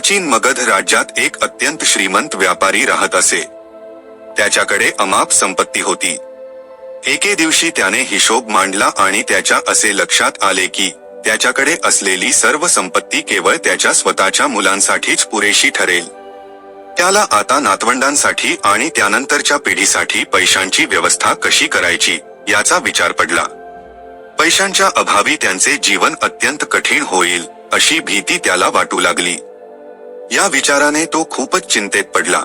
प्राचीन मगध राज्यात एक अत्यंत श्रीमंत व्यापारी राहत असे. त्याच्याकडे अमाप संपत्ती होती. एके दिवशी त्याने हिशोब मांडला आणि त्याच्या असे लक्षात आले की त्याच्याकडे असलेली सर्व संपत्ती केवळ त्याच्या स्वतःच्या मुलांसाठीच पुरेशी ठरेल. त्याला आता नातवंडांसाठी आणि त्यानंतरच्या पिढीसाठी पैशांची व्यवस्था कशी करायची याचा विचार पडला. पैशांच्या अभावी त्यांचे जीवन अत्यंत कठीण होईल अशी भीती त्याला वाटू लागली. या विचाराने तो खूपच चिंतेत पडला.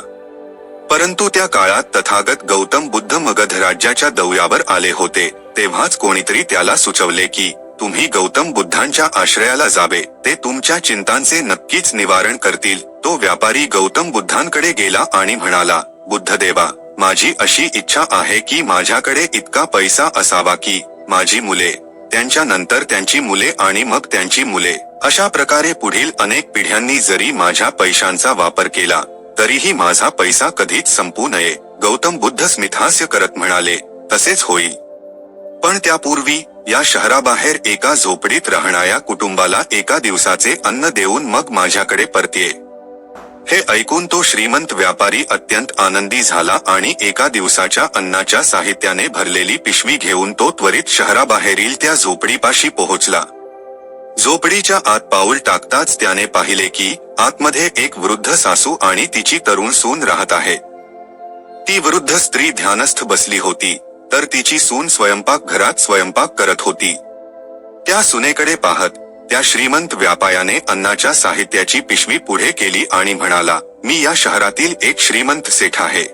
परंतु त्या काळात तथागत गौतम बुद्ध मगध राज्याच्या दौऱ्यावर आले होते. तेव्हाच कोणीतरी त्याला सुचवले की तुम्ही गौतम बुद्धांच्या आश्रयाला जावे, ते तुमच्या चिंतांचे नक्कीच निवारण करतील. तो व्यापारी गौतम बुद्धांकडे गेला आणि म्हणाला, बुद्धदेवा, माझी अशी इच्छा आहे की माझ्याकडे इतका पैसा असावा की माझी मुले, त्यांच्या नंतर त्यांची मुले आणि मग त्यांची मुले, अशा प्रकारे पुढील अनेक पिढ्यांनी जरी माझ्या पैशांचा वापर केला तरीही माझा पैसा कधीच संपू नये. गौतम बुद्ध स्मितहास्य करत म्हणाले, तसेच होईल. पण त्यापूर्वी या शहराबाहेर एका झोपडीत राहणाऱ्या कुटुंबाला एका दिवसाचे अन्न देऊन मग माझ्याकडे परतये. हे ऐकून तो श्रीमंत व्यापारी अत्यंत आनंदी झाला आणि एका दिवसाच्या अन्नाच्या साहित्याने भरलेली पिशवी घेऊन तो त्वरित शहराबाहेरील त्या झोपडीपाशी पोहोचला. झोपडीच्या आत पाऊल टाकताच त्याने पाहिले की आतमध्ये एक वृद्ध सासू आणि तिची तरुण सून राहत आहे. ती वृद्ध स्त्री ध्यानस्थ बसली होती, तर तिची सून स्वयंपाकघरात स्वयंपाक करत होती. त्या सुनेकडे पाहत त्या श्रीमंत व्यापाऱ्याने अन्नाच्या साहित्याची पिशवी पुढे केली आणि म्हणाला, मी या शहरातील एक श्रीमंत सेठ आहे.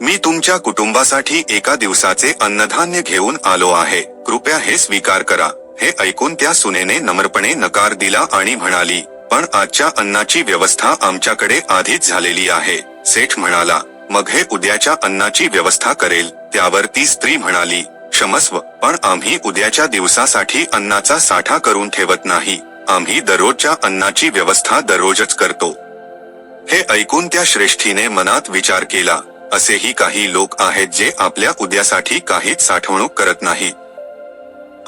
मी तुमच्या कुटुंबासाठी एका दिवसाचे अन्नधान्य घेऊन आलो आहे. कृपया हे स्वीकार करा. हे ऐकून त्या सुनेने नम्रपणे नकार दिला आणि म्हणाली, पण आजच्या अन्नाची व्यवस्था आमच्याकडे आधीच झालेली आहे. सेठ म्हणाला, मग हे उद्याच्या अन्नाची व्यवस्था करेल. त्यावर ती स्त्री म्हणाली, क्षमस्व, पण आम्ही उद्याच्या दिवसासाठी अन्नाचा साठा करून ठेवत नाही. आम्ही दररोजच्या अन्नाची व्यवस्था दररोजच करतो. हे ऐकून त्या श्रेष्ठीने मनात विचार केला, असेही काही लोक आहेत जे आपल्या उद्यासाठी काहीच साठवणूक करत नाहीत.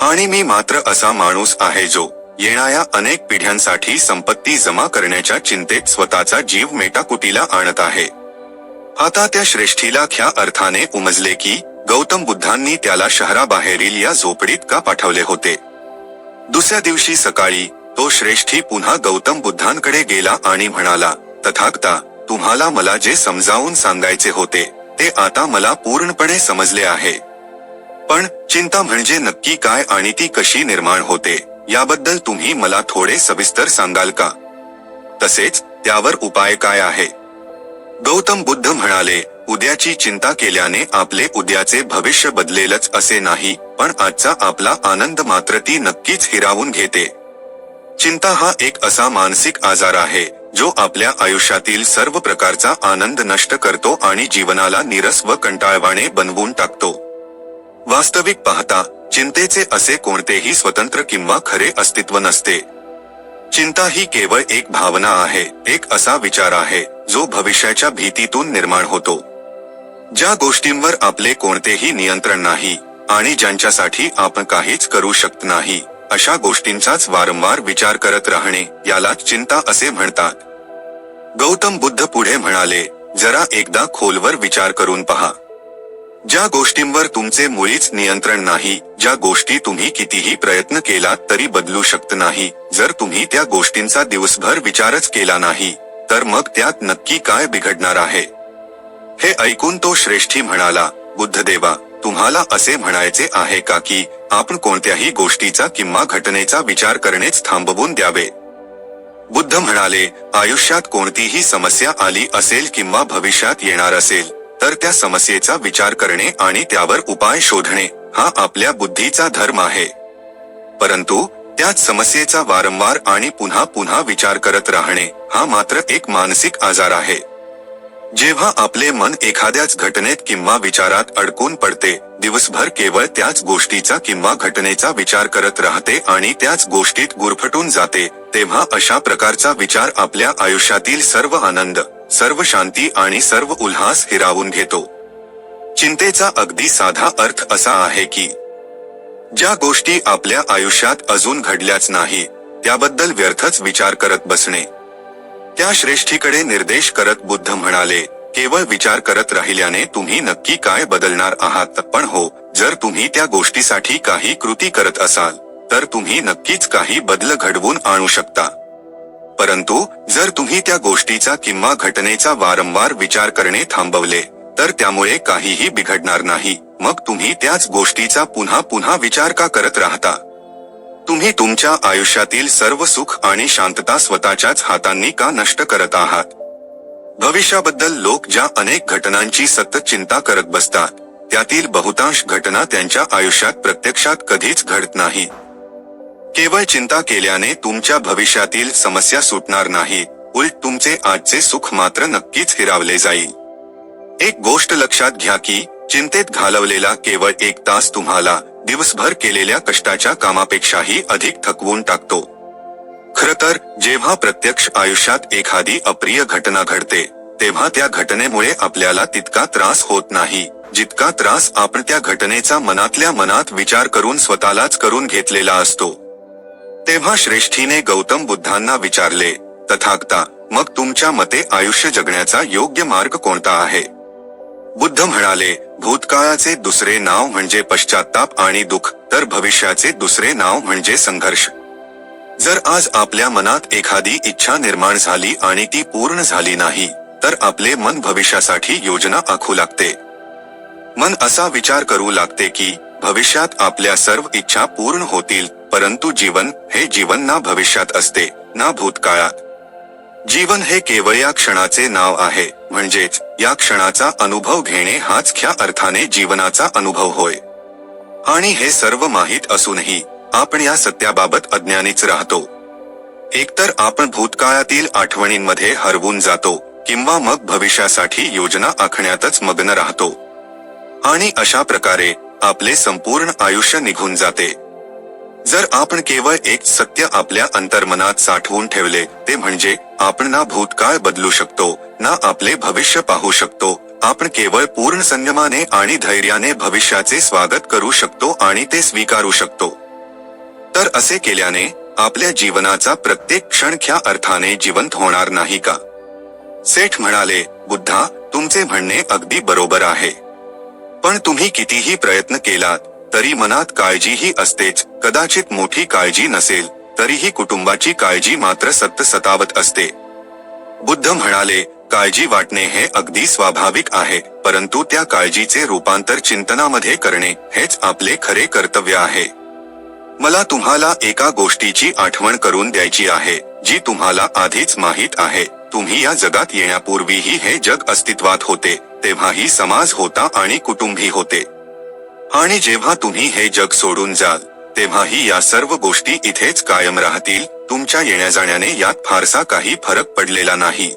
आणि मी मात्र असा माणूस आहे जो येणाऱ्या अनेक पिढ्यांसाठी संपत्ती जमा करण्याच्या चिंतेत स्वतःचा जीव मेटाकुटीला आणत आहे. आता त्या श्रेष्ठीला ख्या अर्थाने उमजले की गौतम बुद्धांनी त्याला शहराबाहेरील या झोपडीत का पाठवले होते. दुसऱ्या दिवशी सकाळी तो श्रेष्ठी पुन्हा गौतम बुद्धांकडे गेला आणि म्हणाला, तथागता, तुम्हाला मला जे समजावून सांगायचे होते ते आता मला पूर्णपणे समजले आहे. पण चिंता म्हणजे नक्की काय आणि ती कशी निर्माण होते याबद्दल तुम्ही मला थोडे सविस्तर सांगाल का? तसेच त्यावर उपाय काय आहे? गौतम बुद्ध म्हणाले, उद्याची चिंता केल्याने आपले उद्याचे भविष्य बदलेलच असे नाही, पण आजचा आपला आनंद मात्र ती नक्कीच हिरावून घेते. चिंता हा एक असा मानसिक आजार आहे जो आपल्या आयुष्यातील सर्व प्रकारचा आनंद नष्ट करतो आणि जीवनाला नीरस व कंटाळवाणे बनवून टाकतो. वास्तविक पाहता चिंतेचे असे कोणतेही स्वतंत्र किंवा खरे अस्तित्व नसते. चिंता ही केवळ एक भावना आहे, एक असा विचार आहे जो भविष्याच्या भीतीतून निर्माण होतो. ज्या गोष्टींवर आपले कोणतेही नियंत्रण नाही आणि ज्यांच्यासाठी आपण काहीच करू शकत नाही, अशा गोष्टींचाच वारंवार विचार करत राहणे यालाच चिंता असे म्हणतात. गौतम बुद्ध पुढे म्हणाले, जरा एकदा खोलवर विचार करून पहा. ज्या गोष्टींवर तुमचे मुळीच नियंत्रण नाही, ज्या गोष्टी तुम्ही कितीही प्रयत्न केलात तरी बदलू शकत नाही, जर तुम्ही त्या गोष्टींचा दिवसभर विचारच केला नाही तर मग त्यात नक्की काय बिघडणार आहे? हे ऐकून तो श्रेष्ठी म्हणाला, बुद्धदेवा, तुम्हाला असे म्हणायचे आहे का की आपण कोणत्याही गोष्टीचा किंवा घटनेचा विचार करणेच थांबवून द्यावे? बुद्ध म्हणाले, आयुष्यात कोणतीही समस्या आली असेल किंवा भविष्यात येणार असेल तर त्या समस्येचा विचार करणे आणि त्यावर उपाय शोधणे हा आपल्या बुद्धीचा धर्म आहे. परंतु त्याच समस्येचा वारंवार आणि पुन्हा पुन्हा विचार करत राहणे हा मात्र एक मानसिक आजार आहे. जेव्हा आपले मन एखाद्याच घटनेत किंवा विचारात अडकून पडते, दिवसभर केवळ त्याच गोष्टीचा किंवा घटनेचा विचार करत राहते आणि त्याच गोष्टीत गुरफटून जाते, तेव्हा अशा प्रकारचा विचार आपल्या आयुष्यातील सर्व आनंद, सर्व शांती आणि सर्व उल्हास हिरावून घेतो. चिंतेचा अगदी साधा अर्थ असा आहे की ज्या गोष्टी आपल्या आयुष्यात अजून घडल्याच नाही त्याबद्दल व्यर्थच विचार करत बसणे. त्या श्रेष्ठीकडे निर्देश करत बुद्ध म्हणाले, केवळ विचार करत राहिल्याने तुम्ही नक्की काय बदलणार आहात? पण हो, जर तुम्ही त्या गोष्टीसाठी काही कृती करत असाल तर तुम्ही नक्कीच काही बदल घडवून आणू शकता. परंतु जर तुम्ही त्या गोष्टीचा किंवा घटनेचा वारंवार विचार करणे थांबवले तर त्यामुळे काहीही बिघडणार नाही. मग तुम्ही त्याच गोष्टीचा पुन्हा पुन्हा विचार का करत राहता? तुम्ही तुमच्या आयुष्यातील सर्व सुख आणि शांतता स्वतःच्याच हातांनी का नष्ट करत आहात? भविष्याबद्दल लोक ज्या अनेक घटनांची सतत चिंता करत बसतात, त्यातील बहुतांश घटना त्यांच्या आयुष्यात प्रत्यक्षात कधीच घडत नाही. केवळ चिंता केल्याने तुमच्या भविष्यातील समस्या सुटणार नाही, उलट तुमचे आजचे सुख मात्र नक्कीच हिरावले जाईल. एक गोष्ट लक्षात घ्या की चिंतेत घालवलेला केवळ 1 तास तुम्हाला दिवसभर केलेल्या कष्टाच्या कामापेक्षाही अधिक थकवून टाकतो. खरं तर जेव्हा प्रत्यक्ष आयुष्यात एखादी अप्रिय घटना घडते तेव्हा त्या घटनेमुळे आपल्याला तितका त्रास होत नाही जितका त्रास आपण त्या घटनेचा मनातल्या मनात विचार करून स्वतःलाच करून घेतलेला असतो. तेव्हा श्रेष्ठीने गौतम बुद्धांना विचारले, तथागता, मग तुमच्या मते आयुष्य जगण्याचा योग्य मार्ग कोणता आहे? बुद्ध म्हणाले, भूतकाळाचे दुसरे नाव म्हणजे पश्चात्ताप आणि दुःख, तर भविष्याचे दुसरे नाव म्हणजे संघर्ष. जर आज आपल्या मनात एखादी इच्छा निर्माण झाली आणि ती पूर्ण झाली नाही तर आपले मन भविष्यासाठी योजना आखू लागते. मन असा विचार करू लागते की भविष्यात आपल्या सर्व इच्छा पूर्ण होतील, परंतु जीवन हे जीवन ना भविष्यात असते ना भूतकाळात. जीवन हे केवळ या क्षणाचे नाव आहे, म्हणजेच या क्षणाचा अनुभव घेणे हाच खऱ्या अर्थाने जीवनाचा अनुभव होय. आणि हे सर्व माहीत असूनही आपण या सत्याबाबत अज्ञानीच राहतो. एकतर आपण भूतकाळातील आठवणींमध्ये हरवून जातो किंवा मग भविष्यासाठी योजना आखण्यातच मग्न राहतो. आणि अशा प्रकारे आपले संपूर्ण आयुष्य निघून जाते. जर आपण केवळ एक सत्य आपल्या अंतर्मनात साठवून ठेवले, ते म्हणजे आपण ना भूतकाळ बदलू शकतो ना आपले भविष्य पाहू शकतो, आपण केवळ पूर्ण संयमाने आणि धैर्याने भविष्याचे स्वागत करू शकतो आणि ते स्वीकारू शकतो. तर असे केल्याने आपल्या जीवनाचा प्रत्येक क्षण खऱ्या अर्थाने जिवंत होणार नाही का? सेठ म्हणाले, बुद्धा, तुमचे म्हणणे अगदी बरोबर आहे. पण तुम्ही कितीही प्रयत्न केलात तरी मनात काळजीही असतेच. कदाचित मोठी काळजी नसेल तरीही कुटुंबाची काळजी मात्र सतत सतावत असते. बुद्ध म्हणाले, काळजी वाटणे हे अगदी स्वाभाविक आहे, परंतु त्या काळजीचे रूपांतर चिंतनामध्ये करणे हेच आपले खरे कर्तव्य आहे. मला तुम्हाला एका गोष्टीची आठवण करून द्यायची आहे जी तुम्हाला आधीच माहीत आहे. तुम्ही या जगात येण्यापूर्वीही हे जग अस्तित्वात होते, तेव्हाही समाज होता आणि कुटुंबही होते. आणि जेव्हा तुम्ही हे जग सोडून जाल तेव्हाही या सर्व गोष्टी इथेच कायम राहतील. तुमच्या येण्या जाण्याने यात फारसा काही फरक पडलेला नाही.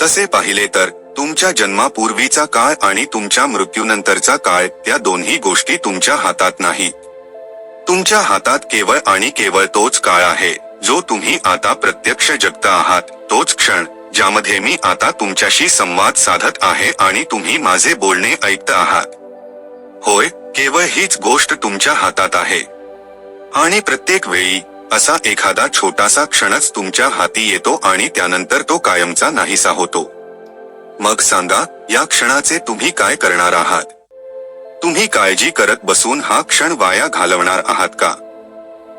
तसे पाहिले तर तुमच्या जन्मापूर्वीचा काळ आणि तुमच्या मृत्यूनंतरचा काळ, त्या दोन्ही गोष्टी तुमच्या हातात नाहीत. तुमच्या हातात केवळ आणि केवळ तोच काळ आहे जो तुम्ही आता प्रत्यक्ष जगता आहात, तोच क्षण ज्यामध्ये मी आता तुमच्याशी संवाद साधत आहे आणि तुम्ही माझे बोलणे ऐकत आहात. होय, केवळ हीच गोष्ट तुमच्या हातात आहे. आणि प्रत्येक वेळी असा एखादा छोटासा क्षणच तुमच्या हाती येतो आणि त्यानंतर तो कायमचा नाहीसा होतो. मग सांगा, या क्षणाचे तुम्ही काय करणार आहात? तुम्ही काळजी करत बसून हा क्षण वाया घालवणार आहात का?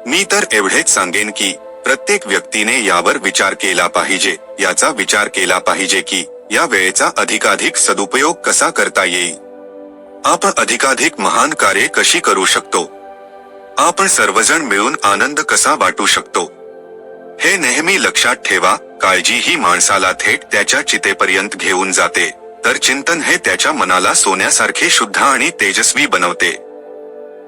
मी तर एवढेच सांगेन की प्रत्येक व्यक्तीने यावर विचार केला पाहिजे, याचा विचार केला पाहिजे की या वेळेचा अधिकाधिक सदुपयोग कसा करता येईल. आपण अधिकाधिक महान कार्ये कशी करू शकतो? आपण सर्वजण मिळून आनंद कसा वाटू शकतो? हे नेहमी लक्षात ठेवा. काळजी ही माणसाला थेट त्याच्या चितेपर्यंत घेऊन जाते, तर चिंतन हे त्याच्या मनाला सोन्यासारखे शुद्ध आणि तेजस्वी बनवते.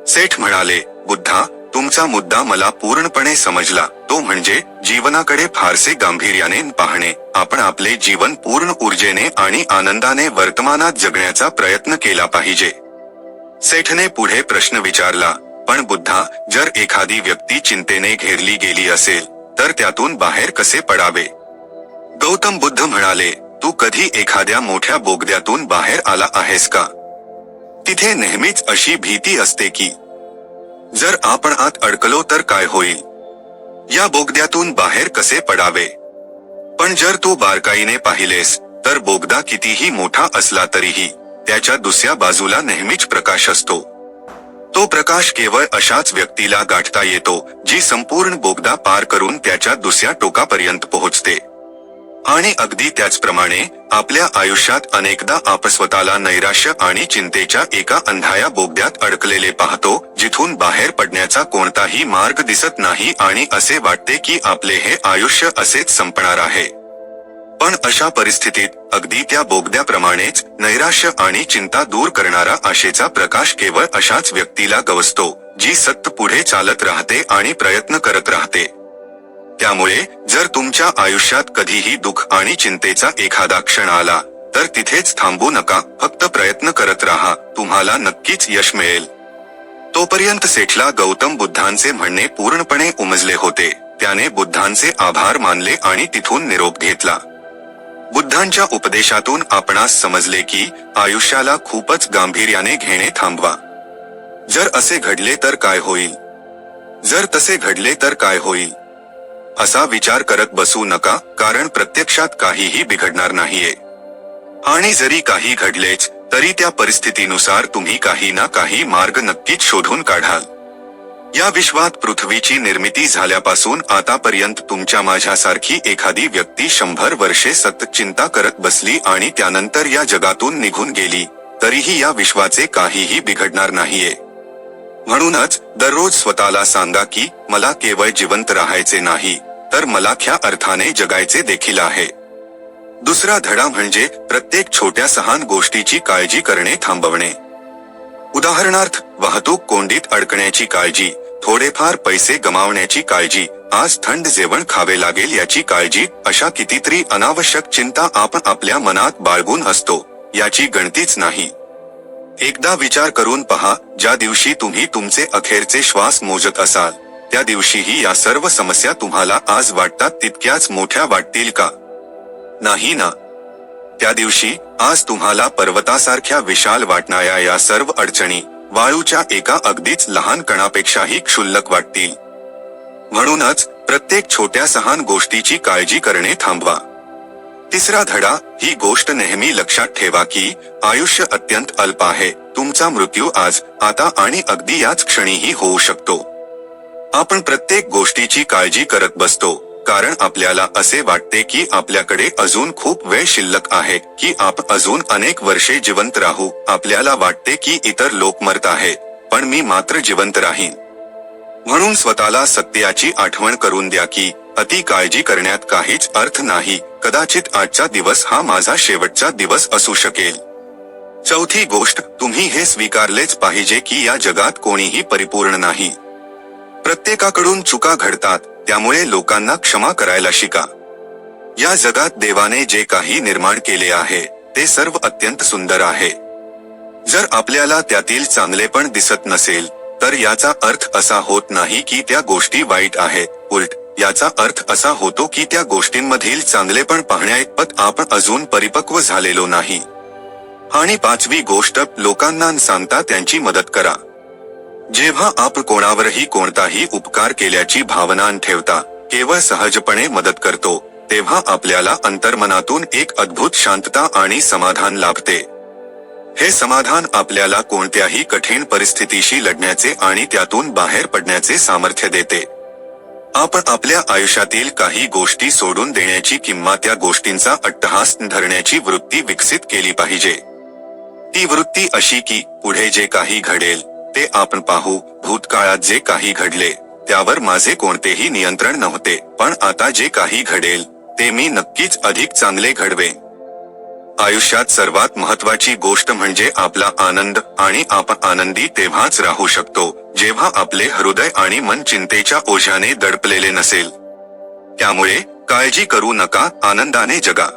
सेठ म्हणाले, बुद्धा, तुमचा मुद्दा मला पूर्णपणे समजला. तो म्हणजे जीवनाकडे फारसे गांभीर्याने पाहणे. आपण आपले जीवन पूर्ण ऊर्जेने आणि आनंदाने वर्तमानात जगण्याचा प्रयत्न केला पाहिजे. सेठने पुढे प्रश्न विचारला, पण बुद्धा, जर एखादी व्यक्ती चिंतेने घेरली गेली असेल तर त्यातून बाहेर कसे पडावे? गौतम बुद्ध म्हणाले, तू कधी एखाद्या मोठ्या बोगद्यातून बाहेर आला आहेस का? तिथे नेहमीच अशी भीती असते की जर आपण आत अडकलो तर काय होईल? या बोगद्यातून बाहेर कसे पडावे? पण जर तू बारकाईने पाहिलेस तर बोगदा कितीही मोठा असला तरीही त्याच्या दुसऱ्या बाजूला नेहमीच प्रकाश असतो. तो प्रकाश केवळ अशाच व्यक्तीला गाठता येतो जी संपूर्ण बोगदा पार करून त्याच्या दुसऱ्या टोकापर्यंत पोहोचते. आणि अगदी त्याचप्रमाणे आपल्या आयुष्यात अनेकदा आपण स्वतःला नैराश्य आणि चिंतेच्या एका अंधाया बोगद्यात अडकलेले पाहतो, जिथून बाहेर पडण्याचा कोणताही मार्ग दिसत नाही आणि असे वाटते की आपले हे आयुष्य असेच संपणार आहे. पण अशा परिस्थितीत अगदी त्या बोगद्याप्रमाणेच नैराश्य आणि चिंता दूर करणारा आशेचा प्रकाश केवळ अशाच व्यक्तीला गवसतो जी सतत पुढे चालत राहते आणि प्रयत्न करत राहते. त्यामुळे जर तुमच्या आयुष्यात कधीही दुःख आणि चिंतेचा एखादा क्षण आला तर तिथेच थांबू नका, फक्त प्रयत्न करत राहा, तुम्हाला नक्कीच यश मिळेल. तोपर्यंत सेठला गौतम बुद्धांचे म्हणणे पूर्णपणे उमजले होते. त्याने बुद्धांचे आभार मानले आणि तिथून निरोप घेतला. बुद्धांच्या उपदेशातून आपणास समजले की आयुष्याला खूपच गांभीर्याने घेणे थांबवा. जर असे घडले तर काय होईल, जर तसे घडले तर काय होईल, असा विचार करत बसू नका, कारण प्रत्यक्षात काहीही बिघडणार नाहीये. आणि जरी काही घडलेच तरी त्या परिस्थितीनुसार तुम्ही काही ना काही मार्ग नक्कीच शोधून काढाल. या विश्वात पृथ्वीची निर्मिती झाल्यापासून आतापर्यंत तुमच्या माझ्यासारखी एखादी व्यक्ती 100 वर्षे सतत चिंता करत बसली आणि त्यानंतर या जगातून निघून गेली, तरीही या विश्वाचे काहीही बिघडणार नाहीये. म्हणूनच दररोज स्वतःला सांगा की मला केवळ जिवंत राहायचे नाही, तर मला खऱ्या अर्थाने जगायचे देखील आहे. दुसरा धडा म्हणजे प्रत्येक छोट्या सहान गोष्टीची काळजी करणे थांबवणे. उदाहरणार्थ, वाहतूक कोंडीत अडकण्याची काळजी, थोडेफार पैसे गमावण्याची काळजी, आज थंड जेवण खावे लागेल याची काळजी, अशा कितीतरी अनावश्यक चिंता आपण आपल्या मनात बाळगून असतो, याची गणतीच नाही. एकदा विचार करून पहा, ज्या दिवशी तुम्ही तुमचे अखेरचे श्वास मोजत असाल त्या दिवशीही या सर्व समस्या तुम्हाला आज वाटतात तितक्याच मोठ्या वाटतील का? नाही ना. त्या दिवशी आज तुम्हाला पर्वतासारख्या विशाल वाटणाऱ्या या सर्व अडचणी वाळूच्या एका अगदीच लहान कणापेक्षाही क्षुल्लक वाटतील. म्हणूनच प्रत्येक छोट्या सहान गोष्टीची काळजी करणे थांबवा. तिसरा धडा, ही गोष्ट नेहमी लक्षात ठेवा की आयुष्य अत्यंत अल्प आहे. तुमचा मृत्यू आज, आता आणि अगदी याच क्षणीही होऊ शकतो. आपण प्रत्येक गोष्टीची काळजी करत बसतो कारण आपल्याला असे वाटते की आपल्याकडे अजून खूप वेळ शिल्लक आहे, की आपण अजून अनेक वर्षे जिवंत राहू. आपल्याला वाटते की इतर लोक मरत आहेत, पण मी मात्र जिवंत राहीन. म्हणून स्वतःला सत्याची आठवण करून द्या की अति काळजी करण्यात काहीच अर्थ नाही. कदाचित आजचा दिवस हा माझा शेवटचा दिवस असू शकेल. चौथी गोष्ट, तुम्ही हे स्वीकारलेच पाहिजे की या जगात कोणीही परिपूर्ण नाही. प्रत्येकाकडून चुका घडतात, त्यामुळे लोकांना क्षमा करायला शिका. या जगात देवाने जे काही निर्माण केले आहे ते सर्व अत्यंत सुंदर आहे. जर आपल्याला त्यातील चांगलेपण दिसत नसेल तर याचा अर्थ असा होत नाही की त्या गोष्टी वाईट आहेत. उलट याचा अर्थ असा होतो की त्या गोष्टींमधील चांगलेपण पाहण्याइतपत आपण अजून परिपक्व झालेलो नाही. आणि पाचवी गोष्ट, लोकांना न सांगता त्यांची मदत करा. जेव्हा आपण कोणावरही कोणताही उपकार केल्याची भावना न ठेवता केवळ सहजपणे मदत करतो, तेव्हा आपल्याला अंतर्मनातून एक अद्भुत शांतता आणि समाधान लाभते. हे समाधान आपल्याला कोणत्याही कठीण परिस्थितीशी लढण्याचे आणि त्यातून बाहेर पडण्याचे सामर्थ्य देते. आपण आपल्या आयुष्यातील काही गोष्टी सोडून देण्याची किंवा त्या गोष्टींचा अट्टहास धरण्याची वृत्ती विकसित केली पाहिजे. ती वृत्ती अशी की पुढे जे काही घडेल ते आपण पाहू. भूतकाळात जे काही घडले त्यावर माझे कोणतेही नियंत्रण नव्हते, पण आता जे काही घडेल ते मी नक्कीच अधिक चांगले घडवे. आयुष्यात सर्वात महत्वाची गोष्ट म्हणजे आपला आनंद, आणि आपण आनंदी तेव्हाच राहू शकतो जेव्हा आपले हृदय आणि मन चिंतेच्या ओझ्याने दडपलेले नसेल. त्यामुळे काळजी करू नका, आनंदाने जगा.